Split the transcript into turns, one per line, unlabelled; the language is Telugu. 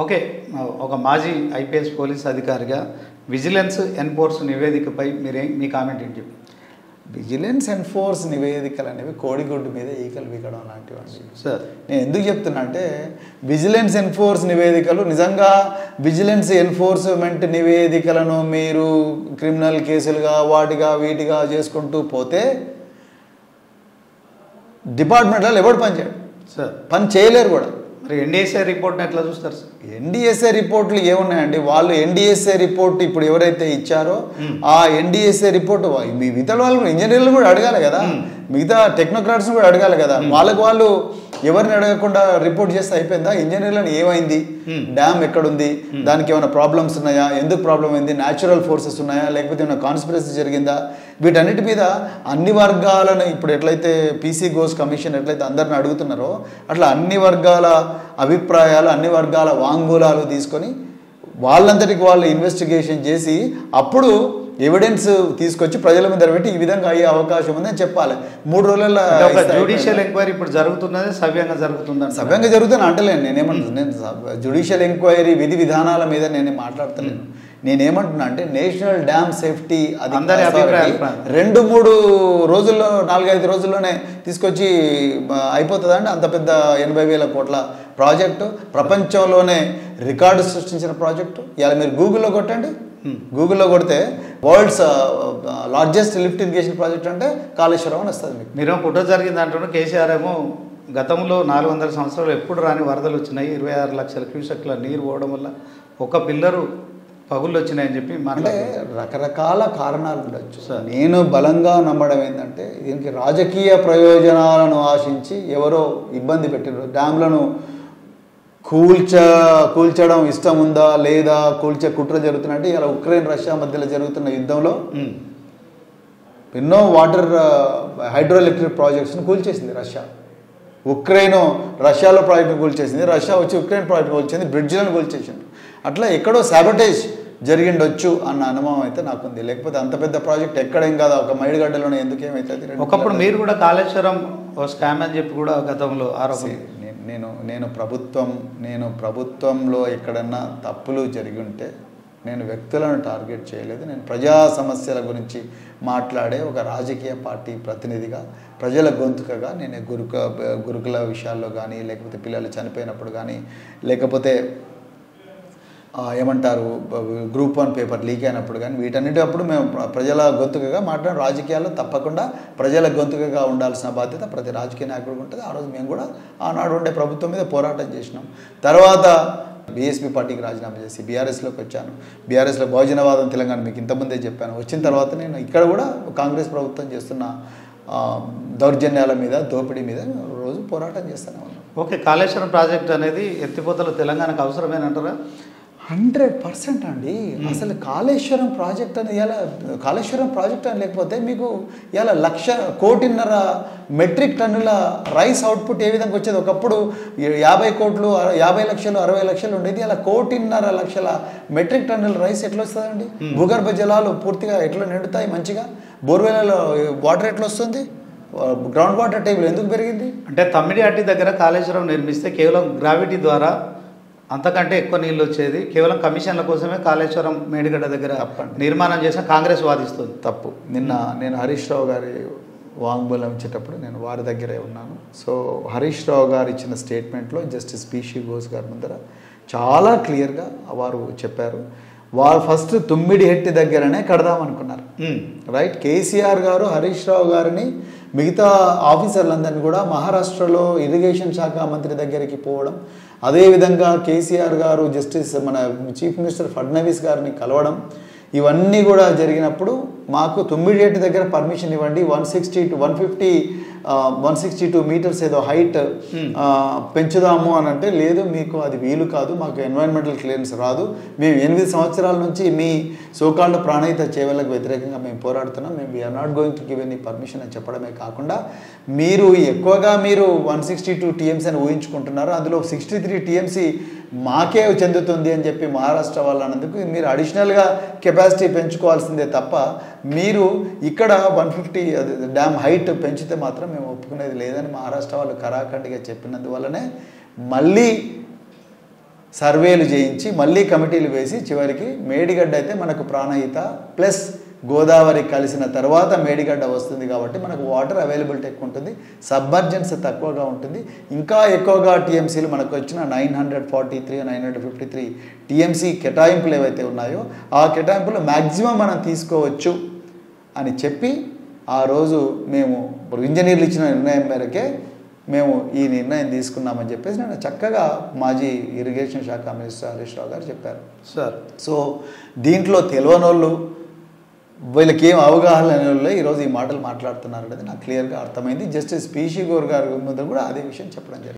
ఓకే, ఒక మాజీ ఐపీఎస్ పోలీస్ అధికారిగా విజిలెన్స్ ఎన్ఫోర్స్ నివేదికపై మీ కామెంట్ ఏంటి?
విజిలెన్స్ ఎన్ఫోర్స్ నివేదికలు అనేవి కోడిగుడ్డు మీద ఈకలు వీకడం లాంటివండి
సార్.
నేను ఎందుకు చెప్తున్నా అంటే విజిలెన్స్ ఎన్ఫోర్స్ నివేదికలు నిజంగా విజిలెన్స్ ఎన్ఫోర్స్మెంట్ నివేదికలను మీరు క్రిమినల్ కేసులుగా వాటిగా వీటిగా చేసుకుంటూ పోతే డిపార్ట్మెంట్లో ఎవడు పని చేయడు
సార్,
పని చేయలేరు కూడా.
మరి ఎన్డీఎస్ఏ రిపోర్ట్ని ఎట్లా చూస్తారు సార్?
ఎన్డీఎస్ఏ రిపోర్ట్లు ఏమున్నాయండి, వాళ్ళు ఎన్డీఎస్ఏ రిపోర్ట్ ఇప్పుడు ఎవరైతే ఇచ్చారో ఆ ఎన్డీఎస్ఏ రిపోర్ట్ మిగతా వాళ్ళు ఇంజనీర్లు కూడా అడగాలి కదా, మిగతా టెక్నోక్రాట్స్ని కూడా అడగాలి కదా. వాళ్ళు ఎవరిని అడగకుండా రిపోర్ట్ చేస్తే అయిపోయిందా? ఇంజనీర్లను ఏమైంది, డ్యామ్ ఎక్కడుంది, దానికి ఏమైనా ప్రాబ్లమ్స్ ఉన్నాయా, ఎందుకు ప్రాబ్లం అయింది, న్యాచురల్ ఫోర్సెస్ ఉన్నాయా, లేకపోతే ఏమైనా కాన్స్పిరసీ జరిగిందా, వీటన్నిటి మీద అన్ని వర్గాలను ఇప్పుడు ఎట్లయితే పీసీ ఘోష్ కమిషన్ ఎట్లయితే అందరిని అడుగుతున్నారో అట్లా అన్ని వర్గాల అభిప్రాయాలు అన్ని వర్గాల వాంగ్మూలాలు తీసుకొని వాళ్ళంతటికి వాళ్ళు ఇన్వెస్టిగేషన్ చేసి అప్పుడు ఎవిడెన్స్ తీసుకొచ్చి ప్రజల మీద పెట్టి ఈ విధంగా అయ్యే అవకాశం ఉందని చెప్పాలి. 3 రోజుల
జ్యుడిషియల్ ఎంక్వైరీ ఇప్పుడు జరుగుతున్నది సవ్యంగా జరుగుతుందని.
సవ్యంగా జరుగుతుంది అంటలేను నేనేమంటున్నాను. నేను జ్యుడిషియల్ ఎంక్వైరీ విధి విధానాల మీద నేను మాట్లాడతలేను. నేనేమంటున్నా అంటే నేషనల్ డ్యామ్ సేఫ్టీ అది 2-3 రోజుల్లో 4-5 రోజుల్లోనే తీసుకొచ్చి అయిపోతుందా అండి? అంత పెద్ద 80,000 కోట్ల ప్రాజెక్టు, ప్రపంచంలోనే రికార్డు సృష్టించిన ప్రాజెక్టు. ఇలా మీరు గూగుల్లో కొట్టండి, గూగుల్లో కొడితే world's largest lift irrigation project అంటే కాళేశ్వరం అని వస్తుంది మీకు.
మీరేమో కుట్ర జరిగింది అంటున్నారు. కేసీఆర్ ఏమో గతంలో 400 సంవత్సరాలు ఎప్పుడు రాని వరదలు వచ్చినాయి, 26 లక్షల క్యూసెక్ల నీరు పోవడం వల్ల ఒక పిల్లరు పగుళ్ళు వచ్చినాయని చెప్పి
అంటే రకరకాల కారణాలు ఉండొచ్చు. నేను బలంగా నమ్మడం ఏంటంటే దీనికి రాజకీయ ప్రయోజనాలను ఆశించి ఎవరో ఇబ్బంది పెట్టారు. డ్యామ్లను కూల్చడం ఇష్టం ఉందా లేదా, కూల్చే కుట్ర జరుగుతున్నట్టు ఇలా ఉక్రెయిన్ రష్యా మధ్యలో జరుగుతున్న యుద్ధంలో ఎన్నో వాటర్ హైడ్రో ఎలక్ట్రిక్ ప్రాజెక్ట్స్ని కూల్చేసింది రష్యా. ఉక్రెయిన్ రష్యాలో ప్రాజెక్టు కూల్చేసింది, రష్యా వచ్చి ఉక్రెయిన్ ప్రాజెక్టు కూల్చేసింది, బ్రిడ్జ్లను కూల్చేసింది. అట్లా ఎక్కడో సాబటేజ్ జరిగిండొచ్చు అన్న అనుభవం అయితే నాకుంది. లేకపోతే అంత పెద్ద ప్రాజెక్ట్ ఎక్కడేం కాదు, ఒక మైడిగడ్డలోనే ఎందుకు ఏమవుతుంది.
ఒకప్పుడు మీరు కూడా కాళేశ్వరం స్కామ్ అని చెప్పి కూడా గతంలో ఆరోపణ.
నేను ప్రభుత్వంలో ఎక్కడన్నా తప్పులు జరిగి ఉంటే నేను వ్యక్తులను టార్గెట్ చేయలేదు. నేను ప్రజా సమస్యల గురించి మాట్లాడే ఒక రాజకీయ పార్టీ ప్రతినిధిగా, ప్రజల గొంతుకగా నేను గురుకుల విషయాల్లో కానీ, లేకపోతే పిల్లలు చనిపోయినప్పుడు కానీ, లేకపోతే ఏమంటారు గ్రూప్ 1 పేపర్ లీక్ అయినప్పుడు కానీ, వీటన్నిటి అప్పుడు మేము ప్రజల గొంతుకగా మాట్లాడే రాజకీయాల్లో తప్పకుండా ప్రజల గొంతుకగా ఉండాల్సిన బాధ్యత ప్రతి రాజకీయ నాయకుడికి ఉంటుంది. ఆ రోజు మేము కూడా ఆనాడు ఉండే ప్రభుత్వం మీద పోరాటం చేసినాం. తర్వాత బీఎస్పీ పార్టీకి రాజీనామా చేసి బీఆర్ఎస్లోకి వచ్చాను. బీఆర్ఎస్లో బహుజనవాదం తెలంగాణ మీకు ఇంతకుముందే చెప్పాను. వచ్చిన తర్వాత నేను ఇక్కడ కూడా కాంగ్రెస్ ప్రభుత్వం చేస్తున్న దౌర్జన్యాల మీద, దోపిడీ మీద రోజు పోరాటం చేస్తూనే ఉన్నాను.
ఓకే, కాళేశ్వరం ప్రాజెక్ట్ అనేది ఎత్తిపోతలు తెలంగాణకు అవసరమేనంటారా?
100% అండి. అసలు కాళేశ్వరం ప్రాజెక్ట్ అని ఇలా కాళేశ్వరం ప్రాజెక్ట్ అని లేకపోతే మీకు ఇలా 1,00,000 కోటిన్నర మెట్రిక్ టన్నుల రైస్ అవుట్పుట్ ఏ విధంగా వచ్చేది. ఒకప్పుడు 50 కోట్లు 50 లక్షలు 60 లక్షలు ఉండేది. ఇలా 1,50,00,000 లక్షల మెట్రిక్ టన్నుల రైస్ ఎట్లా వస్తుందండి? భూగర్భ జలాలు పూర్తిగా ఎట్లా నిండుతాయి మంచిగా? బోర్వెలలో వాటర్ ఎట్లా వస్తుంది? గ్రౌండ్ వాటర్ టేబుల్ ఎందుకు పెరిగింది?
అంటే తమ్మిడిహట్టి దగ్గర కాళేశ్వరం నిర్మిస్తే కేవలం గ్రావిటీ ద్వారా అంతకంటే ఎక్కువ నీళ్ళు వచ్చేది. కేవలం కమిషన్ల కోసమే కాళేశ్వరం మేడిగడ్డ దగ్గర నిర్మాణం చేసిన కాంగ్రెస్ వాదిస్తుంది.
తప్పు. నిన్న నేను హరీష్ రావు గారి వాంగ్మూలం ఇచ్చేటప్పుడు నేను వారి దగ్గరే ఉన్నాను. సో హరీష్ రావు గారు ఇచ్చిన స్టేట్మెంట్లో జస్టిస్ పీసీ ఘోష్ గారి ముందర చాలా క్లియర్గా వారు చెప్పారు. వారు ఫస్ట్ తుమ్మిడిహెట్టి దగ్గరనే కడదామనుకున్నారు. రైట్. కేసీఆర్ గారు హరీష్ రావు గారిని మిగతా ఆఫీసర్లందరినీ కూడా మహారాష్ట్రలో ఇరిగేషన్ శాఖ మంత్రి దగ్గరికి పోవడం, అదేవిధంగా కేసీఆర్ గారు జస్టిస్ మన చీఫ్ మినిస్టర్ ఫడ్నవీస్ గారిని కలవడం, ఇవన్నీ కూడా జరిగినప్పుడు మాకు తుమ్మిడిహెట్టి దగ్గర పర్మిషన్ ఇవ్వండి, 160 to 162 మీటర్స్ ఏదో హైట్ పెంచుదాము అని అంటే, లేదు మీకు అది వీలు కాదు, మాకు ఎన్వైరన్మెంటల్ క్లియరెన్స్ రాదు, మేము 8 సంవత్సరాల నుంచి మీ సోకాల్డ్ ప్రాణహిత చేవలకు వ్యతిరేకంగా మేము పోరాడుతున్నాం, మేము we're not going to give any permission అని చెప్పడమే కాకుండా మీరు ఎక్కువగా 162 టీఎంసీ అని ఊహించుకుంటున్నారు, అందులో 63 టీఎంసీ మాకే చెందుతుంది అని చెప్పి మహారాష్ట్ర వాళ్ళు అన్నందుకు మీరు అడిషనల్గా కెపాసిటీ పెంచుకోవాల్సిందే తప్ప మీరు ఇక్కడ 150 డ్యామ్ హైట్ పెంచితే మాత్రం మేము ఒప్పుకునేది లేదని మహారాష్ట్ర వాళ్ళు కరాఖండిగా చెప్పినందువల్లనే మళ్ళీ సర్వేలు చేయించి మళ్ళీ కమిటీలు వేసి చివరికి మేడిగడ్డ అయితే మనకు ప్రాణహిత ప్లస్ గోదావరి కలిసిన తర్వాత మేడిగడ్డ వస్తుంది కాబట్టి మనకు వాటర్ అవైలబిలిటీ ఎక్కువ ఉంటుంది, సబ్మర్జెన్స్ తక్కువగా ఉంటుంది. ఇంకా ఎక్కువగా టీఎంసీలు మనకు వచ్చిన 943 953 టీఎంసీ కేటాయింపులు ఏవైతే ఉన్నాయో ఆ కేటాయింపులు మ్యాక్సిమం మనం తీసుకోవచ్చు అని చెప్పి ఆ రోజు మేము ఇంజనీర్లు ఇచ్చిన నిర్ణయం మేరకే మేము ఈ నిర్ణయం తీసుకున్నామని చెప్పేసి నేను చక్కగా మాజీ ఇరిగేషన్ శాఖ మినిస్టర్ హరీష్ రావు గారు చెప్పారు
సార్.
సో దీంట్లో తెలియనోళ్ళు వీళ్ళకి ఏం అవగాహన లేని వాళ్ళు ఈరోజు ఈ మాటలు మాట్లాడుతున్నారు అనేది నాకు క్లియర్గా అర్థమైంది. జస్టిస్ పీసీ గోర్ గారి ముందు కూడా అదే విషయం చెప్పడం జరిగింది.